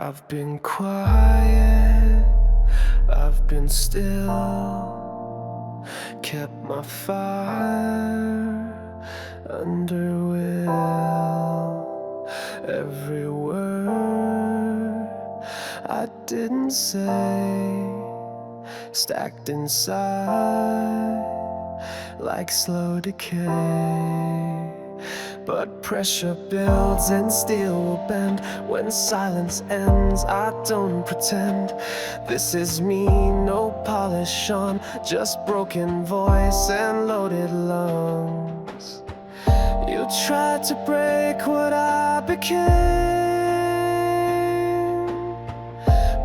I've been quiet, I've been still, kept my fire under will. Every word I didn't say, stacked inside like slow decay. But pressure builds and steel will bend. When silence ends, I don't pretend. This is me, no polish on, just broken voice and loaded lungs. You tried to break what I became,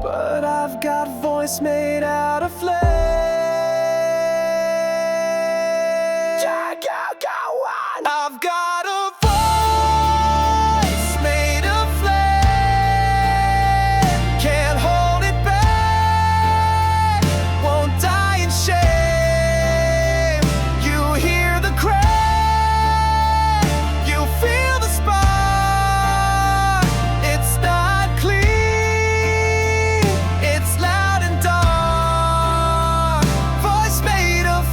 but I've got voice made out of flame. I've got a voice made of flame, can't hold it back, won't die in shame. You hear the crack, you feel the spark. It's not clean, it's loud and dark. Voice made of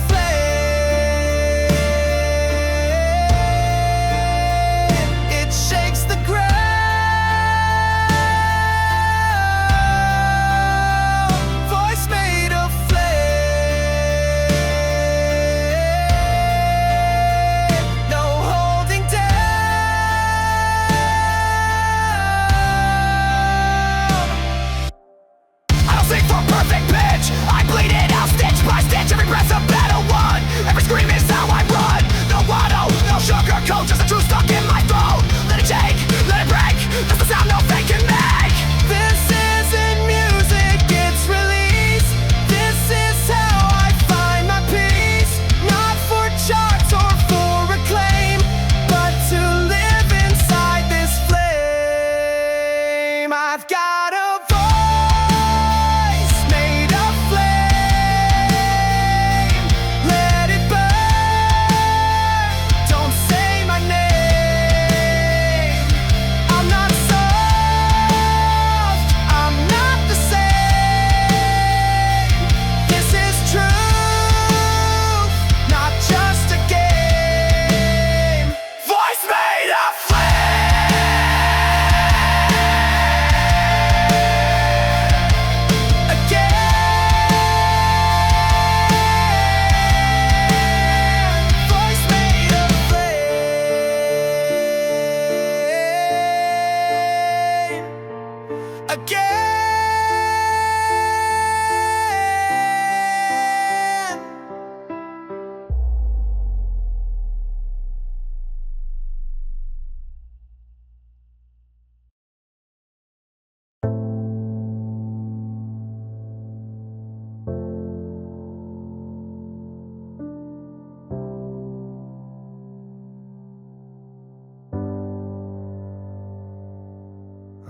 I bleed it out stitch by stitch. Every breath's a battle won, every scream is how I run. No auto, no sugarcoat, just the truth stuck in my throat. Let it shake, let it break, that's the sound no fake can make. This isn't music, it's release. This is how I find my peace. Not for charts or for acclaim, but to live inside this flame. I've got a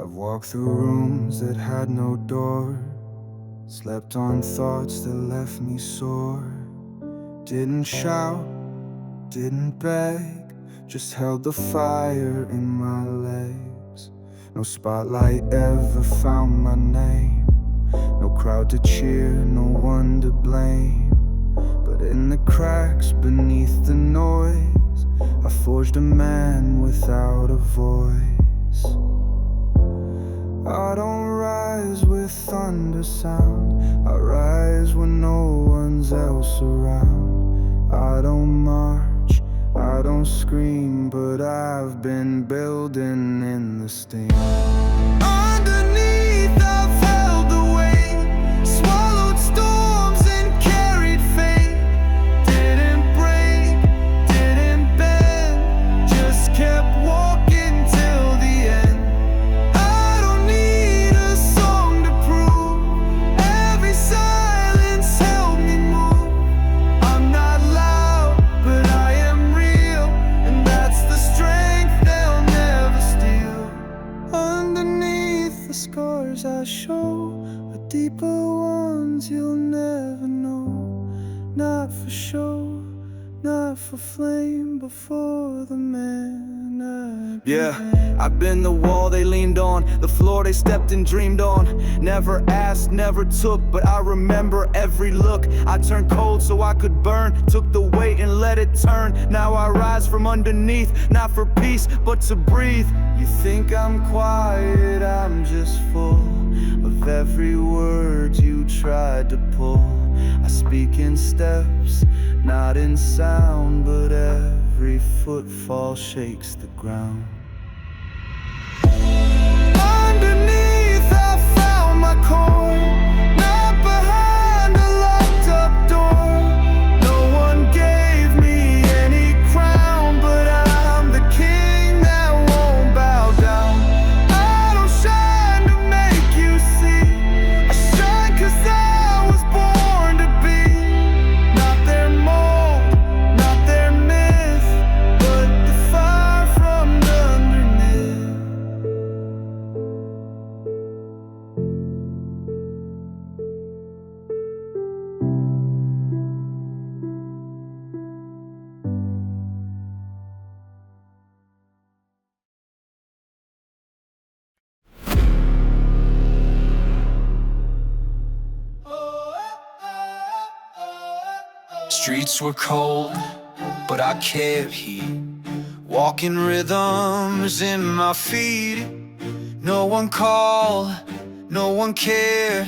I've walked through rooms that had no door, slept on thoughts that left me sore. Didn't shout, didn't beg, just held the fire in my legs. No spotlight ever found my name, no crowd to cheer, no one to blame. But in the cracks beneath the noise, I forged a man without a voice. I don't rise with thunder sound, I rise when no one's else around. I don't march, I don't scream, but I've been building in the steam. Underneath I've held the weight, swallowed storms and carried fate. Didn't break, didn't bend, just kept walking till the end. I show the deeper ones you'll never know. Not for show, not for flame, but for the man Yeah, I've been the wall they leaned on, the floor they stepped and dreamed on. Never asked, never took, but I remember every look. I turned cold so I could burn, took the weight and let it turn. Now I rise from underneath, not for peace, but to breathe. You think I'm quiet, I'm just full of every word you tried to pull. I speak in steps, not in sound, but every footfall shakes the ground. Underneath I found my core, not behind a locked up door. No one gave me any crown, but I'm the king that won't bow down. I don't shine to make you see, I shine 'cause I was born to be. Not their mold, not their myth, but the fire from underneath. Streets were cold, but I kept heat. Walking rhythms in my feet. No one called, no one cared,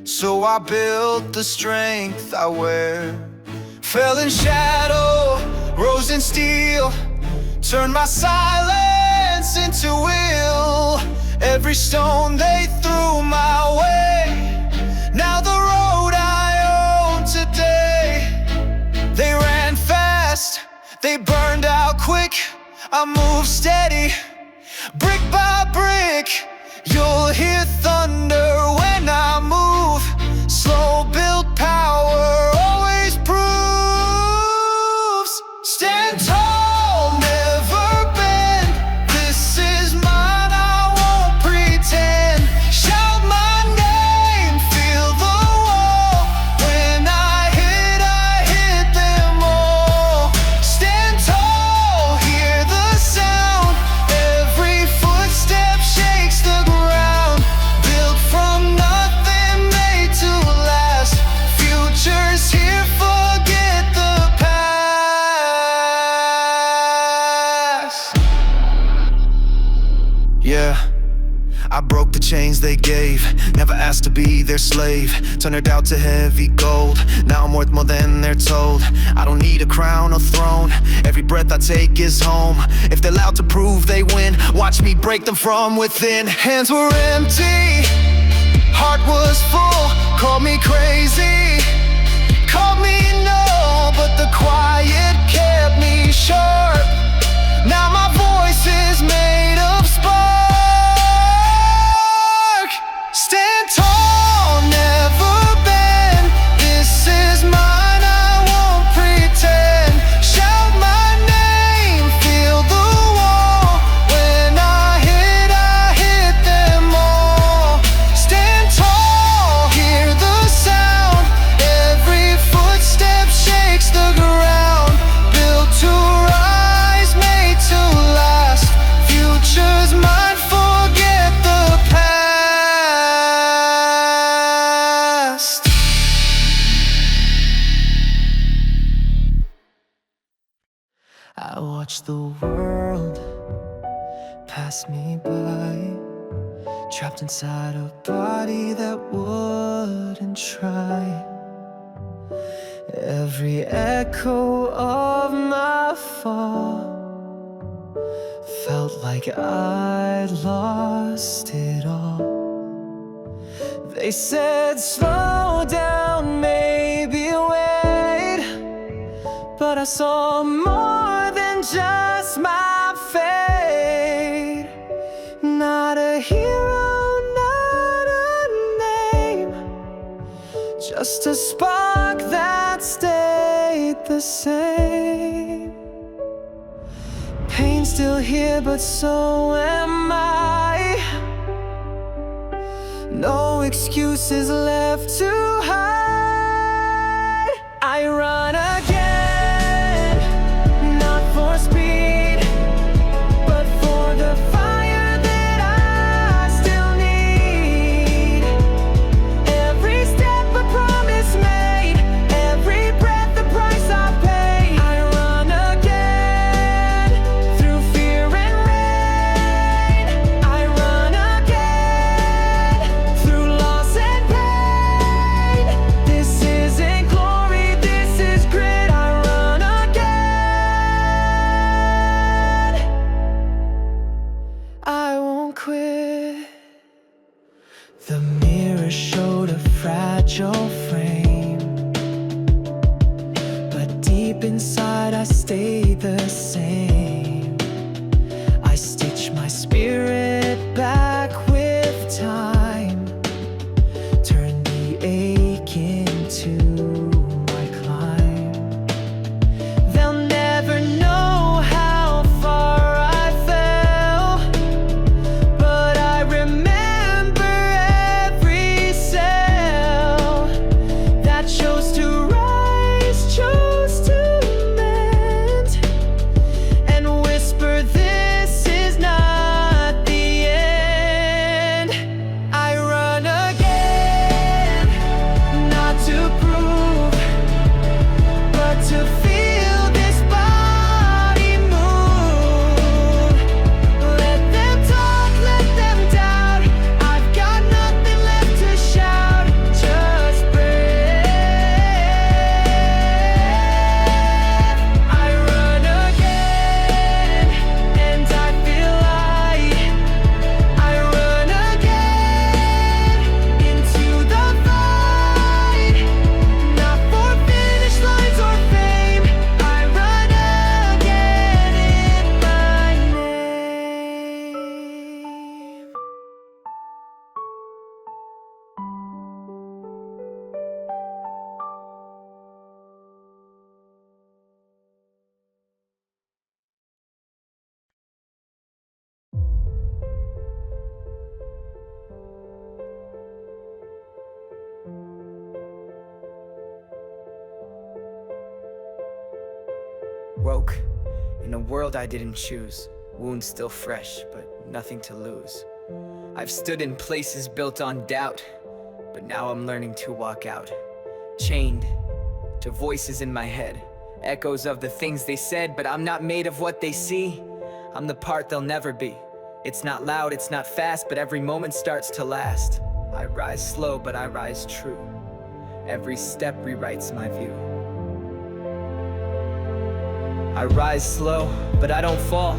so I built the strength I wear. Fell in shadow, rose in steel, turned my silence into will. Every stone they threw my way, now the road I own today. They ran fast, they burned out quick. I move steady, brick by brick. You'll hear thunder when I move. Slow build power always proves. Stand tall, never bend. This is mine, I won't pretend. Shout my name, feel the wall. When I hit them all. Stand tall, hear the sound. Every footstep shakes the ground. Built from nothing, made to last. Future's here, forget the past. Yeah, I broke the chains they gave. Never asked to be their slave. Turned it out to heavy gold. Now I'm worth more than they're told. I don't need a crown or throne. Every breath I take is home. If they're loud to prove they win, watch me break them from within. Hands were empty, heart was full. Called me crazy, called me no, but the quiet kept me sharp. Now my voice is made of spark. Stand tall, never bend. This is mine, I won't pretend. Shout my name, feel the wall. When I hit them all. Stand tall, hear the sound. Every footstep shakes the ground. Built to rise, made to last. Future's mine, forget the past. I watch the world pass me by, trapped inside a body that wouldn't try. Every echo of my fall felt like I'd lost it all. They said slow down, maybe wait, but I saw more than just my fate. Not a hero, not a name, just a spark that stayed the same. Pain's still here, but so am I. No excuses left to hide. I run again, not for speed, but fragile frame, but deep inside I stay the same. I stitch my spirit back with time, turn the ache into my climb. They'll never know how far I fell, but I remember every cell that chose to rise, chose to mend, and whisper, this is not the end. I run again, not to prove, but to feel this body move. Let them talk, let them doubt, I've got nothing left to shout, just breath. I run again, and I feel light. I run again, into the fight, not for finish lines or fame. I run again in my name. Woke in a world I didn't choose, wounds still fresh, but nothing to lose. I've stood in places built on doubt, but now I'm learning to walk out. Chained to voices in my head, echoes of the things they said, but I'm not made of what they see. I'm the part they'll never be. It's not loud, it's not fast, but every moment starts to last. I rise slow, but I rise true. Every step rewrites my view. I rise slow, but I don't fall,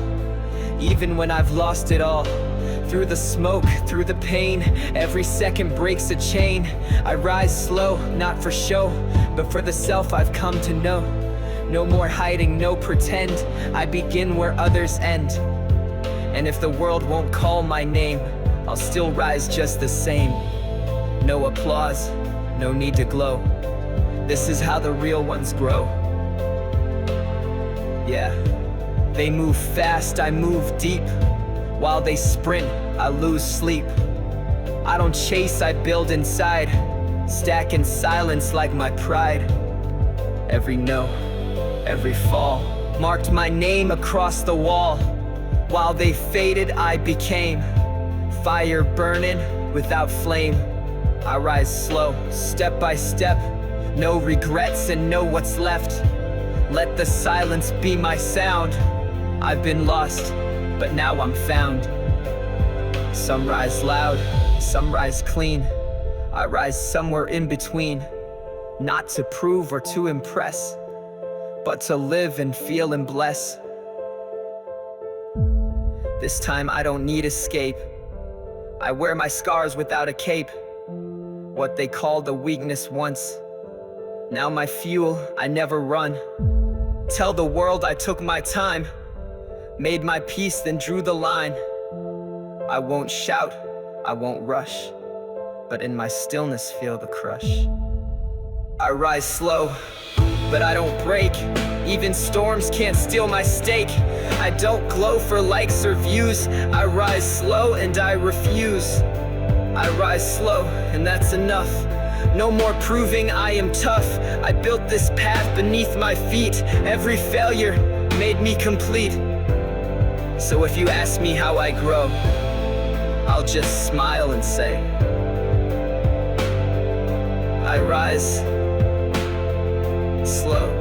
even when I've lost it all. Through the smoke, through the pain, every second breaks a chain. I rise slow, not for show, but for the self I've come to know. No more hiding, no pretend, I begin where others end. And if the world won't call my name, I'll still rise just the same. No applause, no need to glow. This is how the real ones grow. Yeah, they move fast, I move deep. While they sprint, I lose sleep. I don't chase, I build inside, stack in silence like my pride. Every no, every fall marked my name across the wall. While they faded, I became fire burning without flame. I rise slow, step by step, no regrets and know what's left. Let the silence be my sound. I've been lost, but now I'm found. Some rise loud, some rise clean. I rise somewhere in between. Not to prove or to impress, but to live and feel and bless. This time I don't need escape. I wear my scars without a cape. What they called a weakness once, now my fuel, I never run. Tell the world I took my time, made my peace, then drew the line. I won't shout, I won't rush, but in my stillness feel the crush. I rise slow, but I don't break. Even storms can't steal my stake. I don't glow for likes or views. I rise slow and I refuse. I rise slow and that's enough. No more proving I am tough. I built this path beneath my feet. Every failure made me complete. So if you ask me how I grow, I'll just smile and say, I rise slow.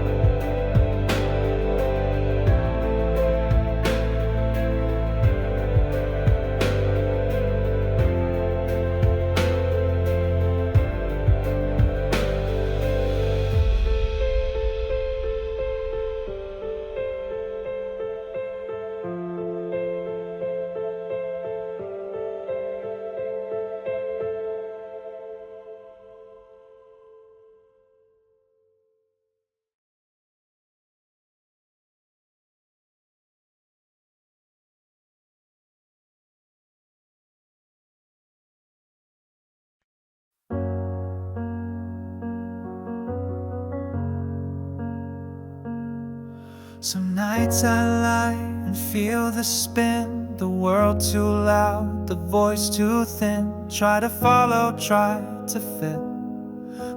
Some nights I lie and feel the spin, the world too loud, the voice too thin. Try to follow, try to fit,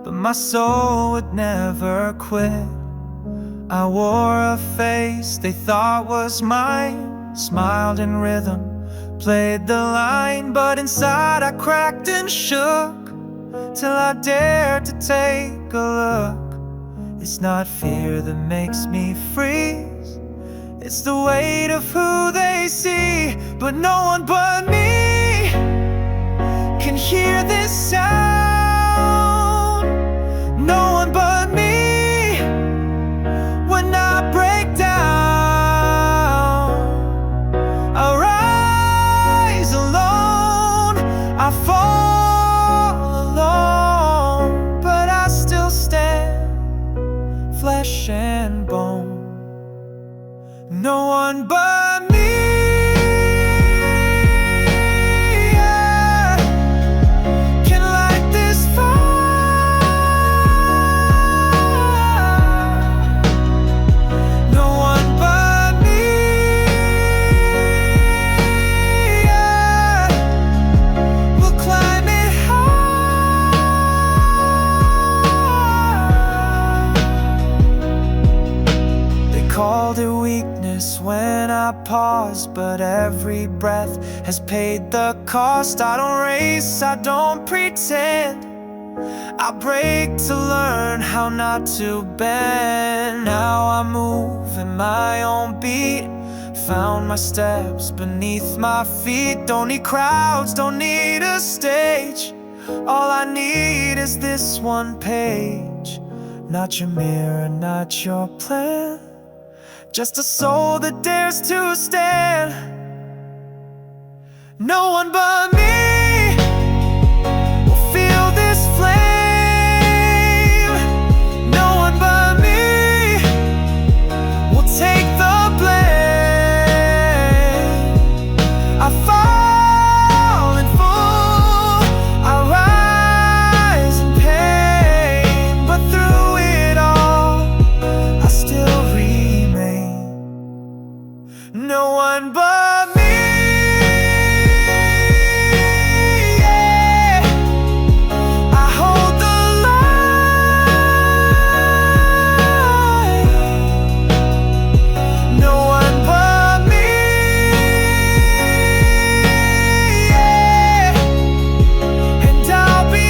but my soul would never quit. I wore a face they thought was mine, smiled in rhythm, played the line, but inside I cracked and shook till I dared to take a look. It's not fear that makes me freeze, it's the weight of who they see. But no one but me can hear this sound. No one but me. When I break down, I rise alone, I fall alone, but I still stand, flesh and bone. No one but me, yeah, can light this fire. No one but me, yeah, will climb it high. They called it weakness when I paused, but every breath has paid the cost. I don't race, I don't pretend, I break to learn how not to bend. Now I move in my own beat, found my steps beneath my feet. Don't need crowds, don't need a stage, all I need is this one page. Not your mirror, not your plan, just a soul that dares to stand. No one but me will feel this flame. No one but me will take the blame. I fall in full, I rise in pain, but through it all I still remain. No one but me, yeah. I hold the line. No one but me, yeah. And I'll be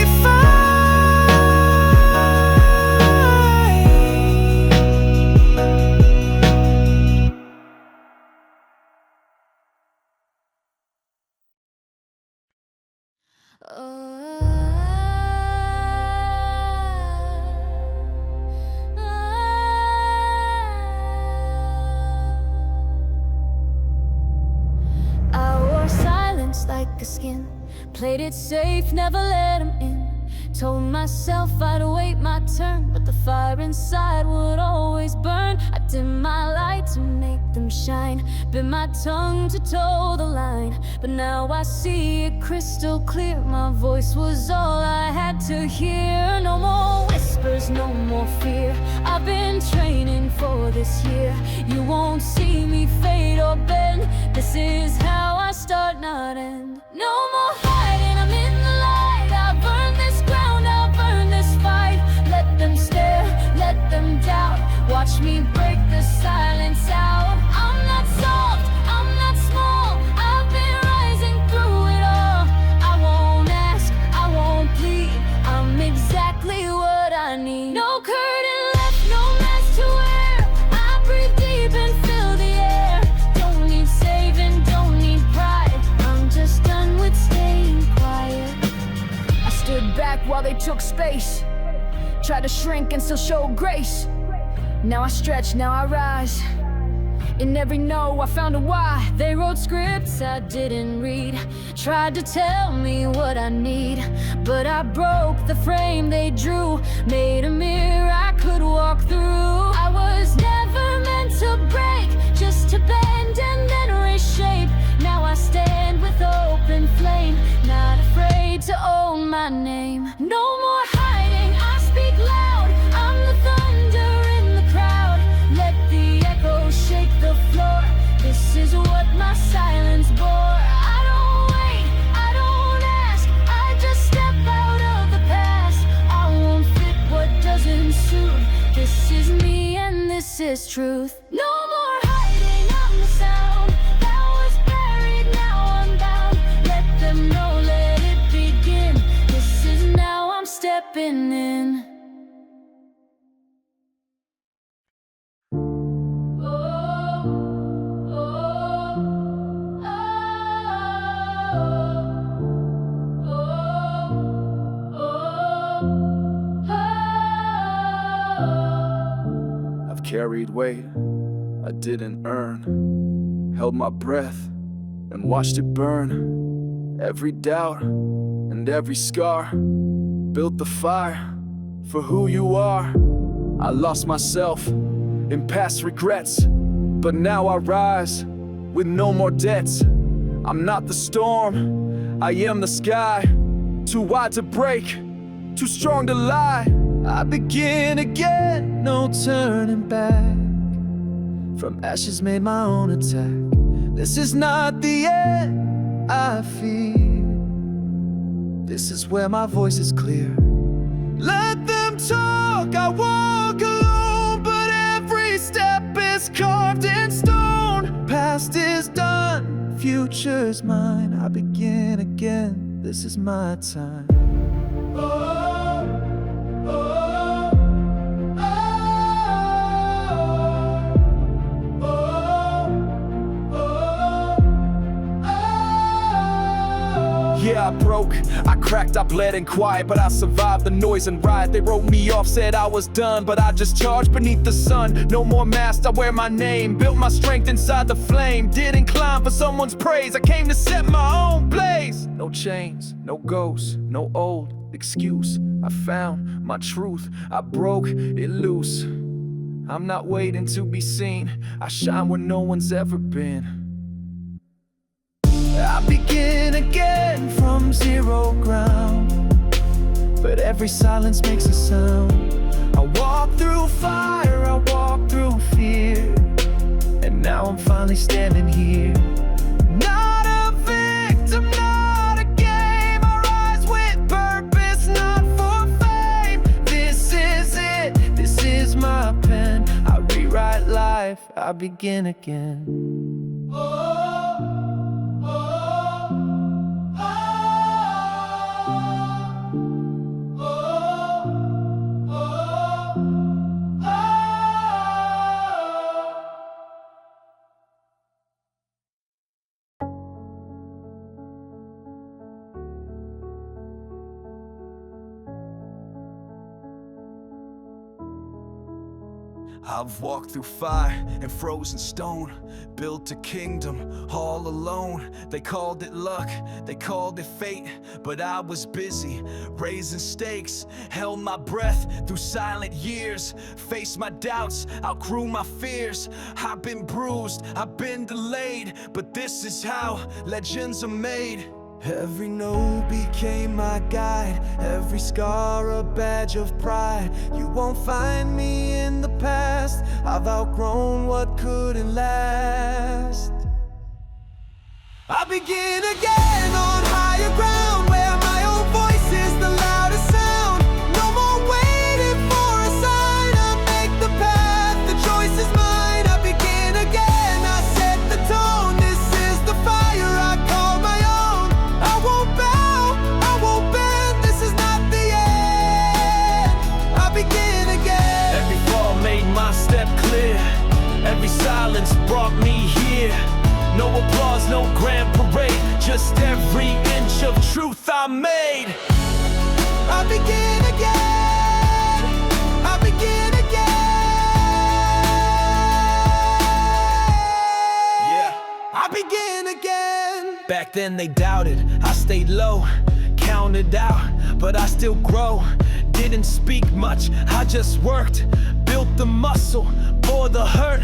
I wore silence like a skin, played it safe, never let him in. Told myself I'd wait my turn, but the fire inside would always burn. I dim my light to make them shine, bit my tongue to toe the line. But now I see it crystal clear, my voice was all I had to hear. No more whispers, no more fear, I've been training for this year. You won't see me fade or bend, this is how I start, not end. No more hiding, I'm in the light, I've earned this ground, I've earned this fight. Let them stare, let them doubt, watch me break the silence out. I'm not soft, I'm not small, I've been rising through it all. I won't ask, I won't plead, I'm exactly what I need. No curtain left, no mask to wear, I breathe deep and fill the air. Don't need saving, don't need pride, I'm just done with staying quiet. I stood back while they took space, tried to shrink and still show grace. Now I stretch, now I rise. In every no I found a why. They wrote scripts I didn't read, tried to tell me what I need, but I broke the frame they drew, made a mirror I could walk through. I was never meant to break, just to bend and then reshape. Now I stand with open flame, not afraid to own my name. No more hiding, I speak loud, I'm the thunder in the crowd. Let the echoes there's truth. No more hiding, I'm the sound that was buried, now I'm bound. Let them know, let it begin. This is now, I'm stepping in. I've carried weight I didn't earn, held my breath and watched it burn. Every doubt and every scar built the fire for who you are. I lost myself in past regrets, but now I rise with no more debts. I'm not the storm, I am the sky. Too wide to break, too strong to lie. I begin again, no turning back. From ashes made my own attack. This is not the end, I fear. This is where my voice is clear. Let them talk, I walk alone, but every step is carved in stone. Past is done, future's mine. I begin again, this is my time. Yeah, I broke, I cracked, I bled and quiet, but I survived the noise and riot. They wrote me off, said I was done, but I just charged beneath the sun. No more mask, I wear my name. Built my strength inside the flame. Didn't climb for someone's praise, I came to set my own blaze. No chains, no ghosts, no old excuse. I found my truth, I broke it loose. I'm not waiting to be seen, I shine where no one's ever been. I begin again from zero ground, but every silence makes a sound. I walk through fire, I walk through fear, and now I'm finally standing here. Not a victim, not a game. I rise with purpose, not for fame. This is it, this is my pen. I rewrite life, I begin again. I've walked through fire and frozen stone, built a kingdom all alone. They called it luck, they called it fate, but I was busy raising stakes. Held my breath through silent years, faced my doubts, outgrew my fears. I've been bruised, I've been delayed, but this is how legends are made. Every no became my guide, every scar a badge of pride. You won't find me in the past, I've outgrown what couldn't last. I begin again on higher ground, where my own voice is the loudest sound. No more waiting for a sign, I make the path, the choice is mine. I begin again, I set the tone, this is the fire I call my own. I won't bow, I won't bend, this is not the end. I begin again. Every fall made my step clear, every silence brought me here. No applause, no grand parade, just every inch of truth I made. I begin again, I begin again. Yeah, I begin again. Back then they doubted, I stayed low, counted out, but I still grow. Didn't speak much, I just worked, built the muscle, bore the hurt.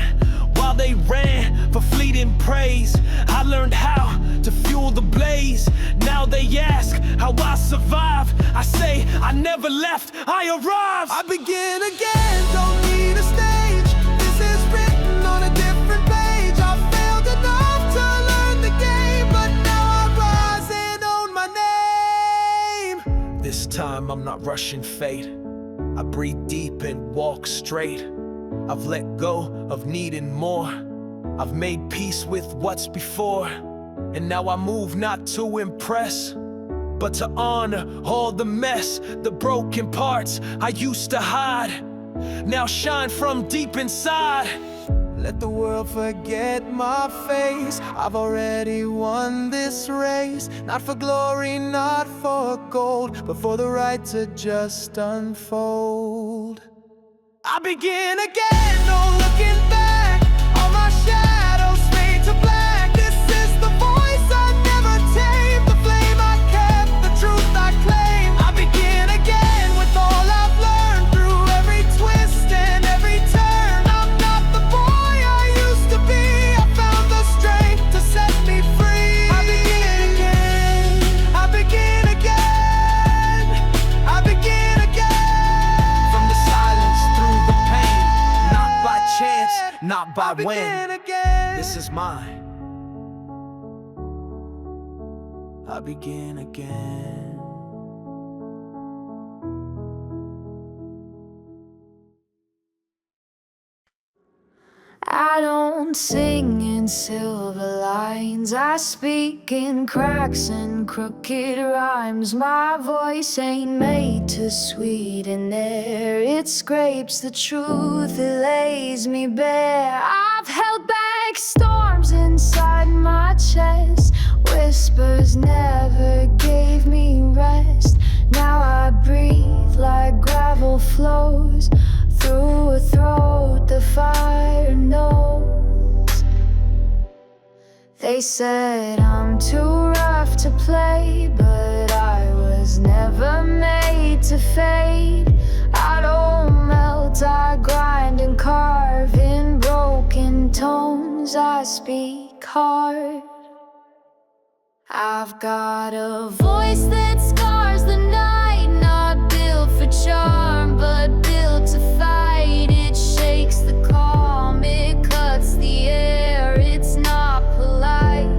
While they ran for fleeting praise, I learned how to fuel the blaze. Now they ask how I survived, I say I never left, I arrived. I begin again, don't need a stage, this is written on a different page. I failed enough to learn the game, but now I rise and own my name. This time I'm not rushing fate, I breathe deep and walk straight. I've let go of needing more. I've made peace with what's before. And now I move not to impress, but to honor all the mess. The broken parts I used to hide now shine from deep inside. Let the world forget my face. I've already won this race. Not for glory, not for gold, but for the right to just unfold. I begin again, no looking back. All my shadows fade to black. This is the voice I never tamed, the flame I kept, the truth I claim. I begin again with all I've learned through every twist and every turn. I'm not the boy I used to be. I found the strength to set me free. I begin again. I begin again. I begin again. From the silence through the pain, not by chance, not by when. This is mine. I begin again. I don't sing in silver lines, I speak in cracks and crooked rhymes. My voice ain't made to sweeten air, it scrapes the truth, it lays me bare. I've held back storms inside my chest, whispers never gave me rest. Now I breathe like gravel flows through a throat the fire knows. They said I'm too rough to play, but I was never made to fade. I don't melt, I grind and carve. In broken tones I speak hard. I've got a voice that scars the night, not built for charm, but built to fight. It shakes the calm, it cuts the air. It's not polite,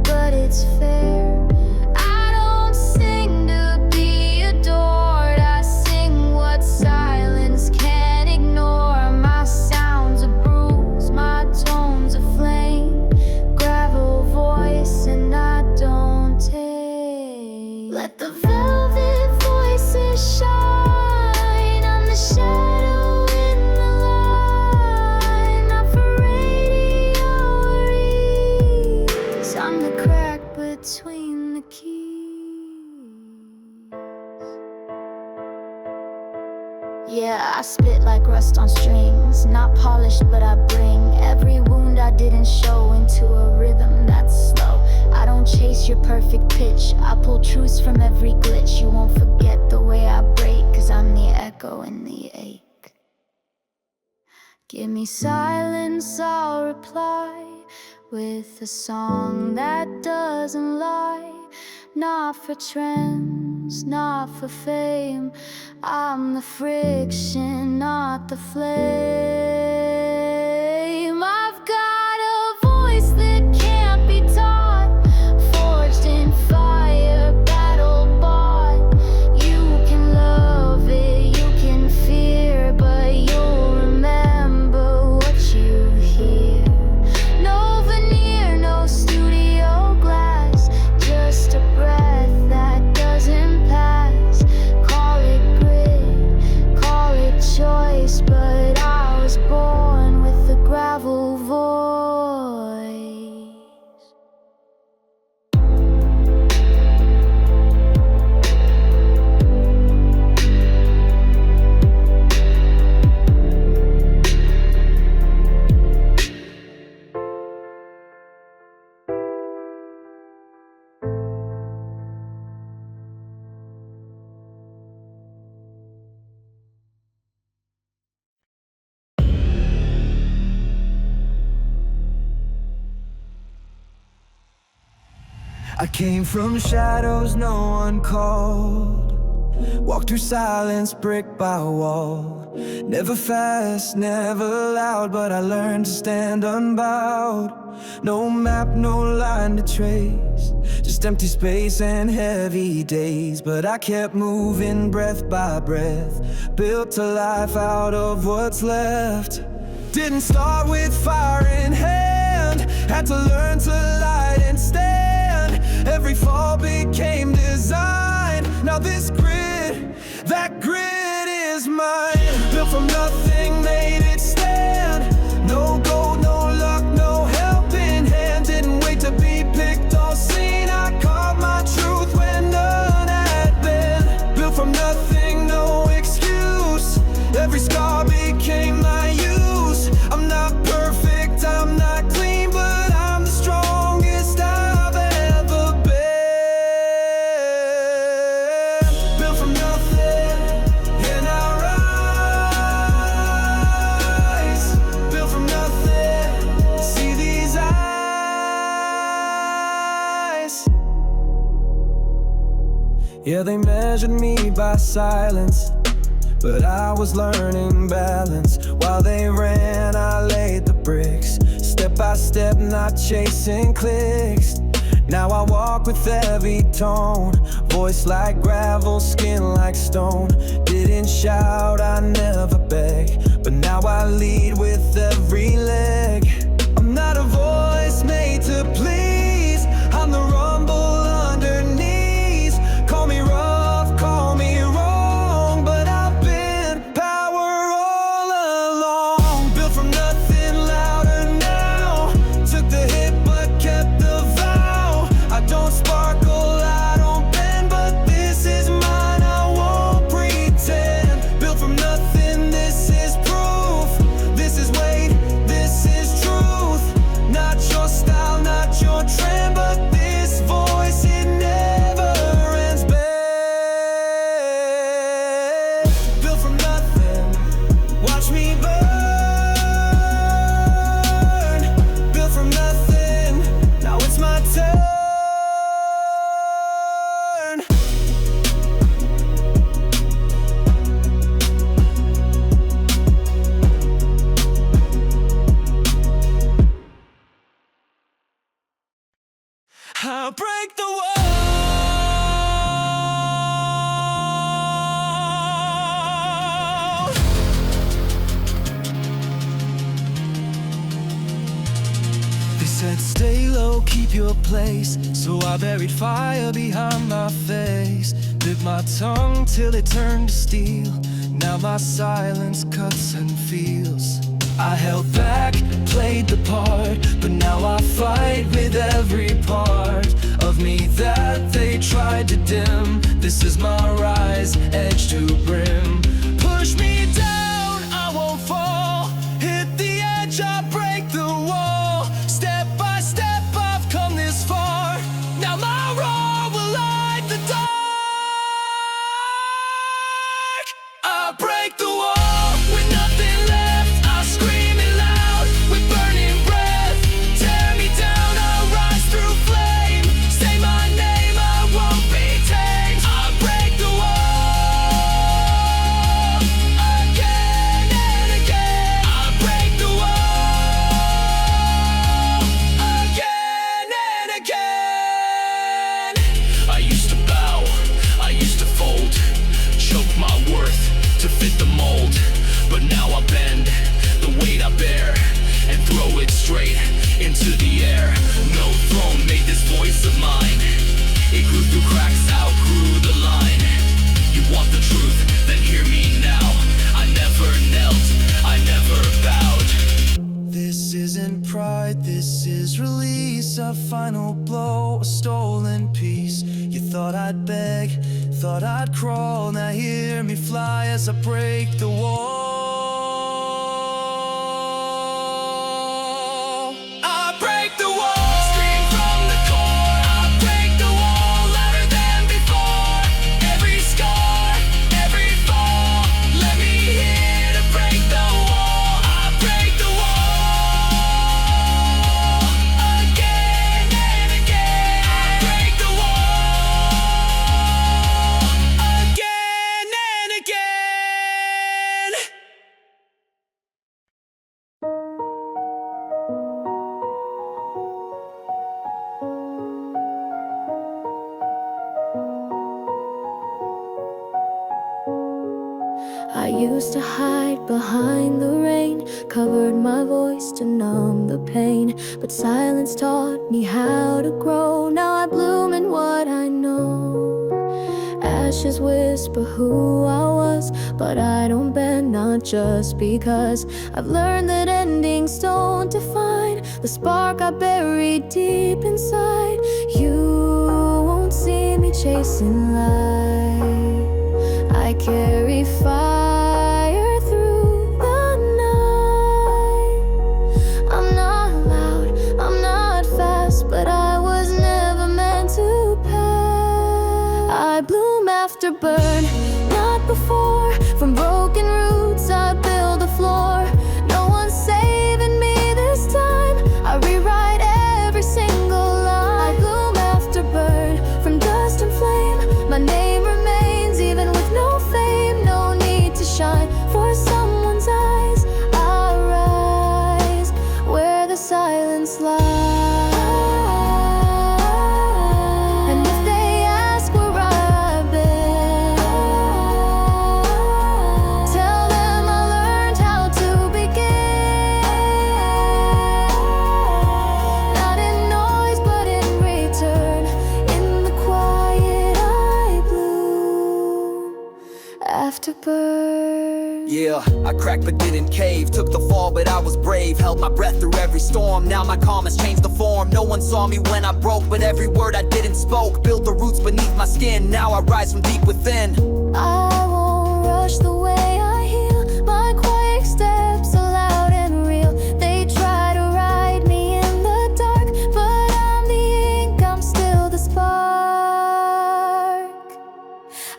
but it's fair. I don't sing to be adored, I sing what silence can't ignore. My sound's a bruise, my tone's a flame, gravel voice and I don't take. Let the velvet voices shine, I'm the shadow in the line. Not for radio or ease, I'm the crack between the keys. Yeah, I spit like rust on strings, not polished but I bring every wound I didn't show into a rhythm that's slow. I don't chase your perfect pitch, I pull truths from every glitch. You won't forget the way I break, cause I'm the echo and the ache. Give me silence, I'll reply with a song that doesn't lie. Not for trends, not for fame, I'm the friction, not the flame. I've got a voice that can't be taught, forged in fire, battle bought. You can love it, you can fear, but you'll remember what you hear. No veneer, no studio glass, just a breath that doesn't pass. Call it grit, call it choice, but I was born with a gravel voice. I came from shadows no one called, walked through silence brick by wall. Never fast, never loud, but I learned to stand unbowed. No map, no line to trace, just empty space and heavy days. But I kept moving breath by breath, built a life out of what's left. Didn't start with fire in hand, had to learn to light and stand. Every fall became design. Now this grid, that grid is mine. Built from nothing, made it stand. No gold, no luck, no helping hand. Didn't wait to be picked or seen. I carved my truth when none had been. Built from nothing, no excuse. Every scar became my use. I'm not perfect, I'm not clean, but I'm the strongest I've ever been. Built from nothing, and I rise. Built from nothing, see these eyes. Yeah, they measured me by silence, but I was learning balance. While they ran, I laid the bricks. Step by step, not chasing clicks. Now I walk with every tone. Voice like gravel, skin like stone. Didn't shout, I never beg, but now I lead with every leg. I'm not a voice made to please. I'm the rumble underneath. Call me rough, call me wrong, but I've been power all along. Built from nothing, louder now. Took the hit but kept the vow. I don't sparkle, I don't bend, but this is mine, I won't pretend. Built from nothing, this is proof. This is weight, this is truth. Not your style, not your trend, but this voice, it never ends. Built from nothing, watch me burn. Built from nothing, now it's my turn. I'll break the wall. They said stay low, keep your place, so I buried fire behind my face. Bit my tongue till it turned to steel. Now my silence cuts and feels. I held back, played the part, but now I fight with every part of me that they tried to dim. This is my rise, edge to brim. Push me down, I won't fall. Hit the edge, I break the wall. Step by step, I've come this far. Now my roar will light the dark. I break the wall with nothing left. I scream it loud with burning breath. Tear me down, I'll rise through flame. Say my name, I won't be tamed. I break the wall again and again. I break the wall again and again. I used to bow, I used to fold, choke my worth to fit the mold, but now I bend the weight I bear and throw it straight into the air. No throne made this voice of mine. It grew through cracks, outgrew the line. You want the truth? Then hear me now. I never knelt, I never bowed. This isn't pride, this is release. A final blow, a stolen piece. You thought I'd beg, thought I'd crawl. Now hear me fly as I break the wall. I break the wall. Scream from the core. I break the wall louder than before. Every scar, every fall. Let me hear to break the wall. I break the wall again and again. I break the wall again and again. I used to hide behind the rain, covered my voice to numb the pain. But silence taught me how to grow. Now I bloom in what I know. Ashes whisper who I was, but I don't bend, not just because. I've learned that endings don't define the spark I buried deep inside. You won't see me chasing light. I carry fire through the night. I'm not loud, I'm not fast, but I was never meant to pass. I bloom after burn, not before. From broken roots I build a floor. No one's saving me this time. I rewrite every single line. I bloom after burn, from dust and flame. My name remains even with no fame. No need to shine for someone's eyes. I rise where the silence lies. And if they ask where I've been, tell them I learned how to begin. Not in noise but in return. In the quiet I bloom after birth. Yeah, I cracked but didn't cave. Took the fall but I was brave. Held my breath through every storm. Now my calm has changed the form. No one saw me when I broke, but every word I didn't spoke built the roots beneath my skin. Now I rise from deep within. I won't rush the way I heal. My quiet steps are loud and real. They try to ride me in the dark, but I'm the ink, I'm still the spark.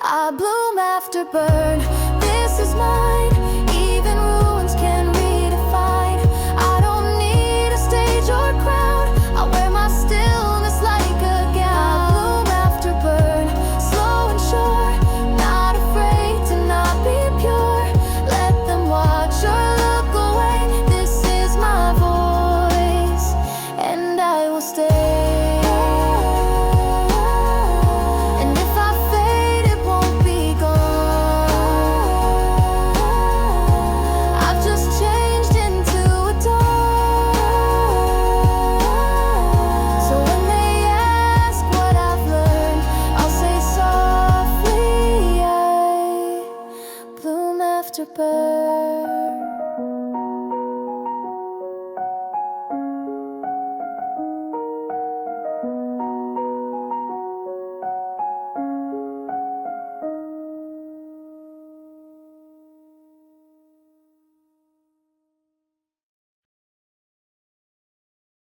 I bloom after burn. This is mine. Even ruins can redefine. I don't need a stage or crown. I wear my stillness like a gown. I bloom after burn, slow and sure. Not afraid to not be pure. Let them watch or look away. This is my voice, and I will stay. And if I fade, it won't be gone. I've just changed into a dawn. So when they ask what I've learned, I'll say softly, I bloom after birth.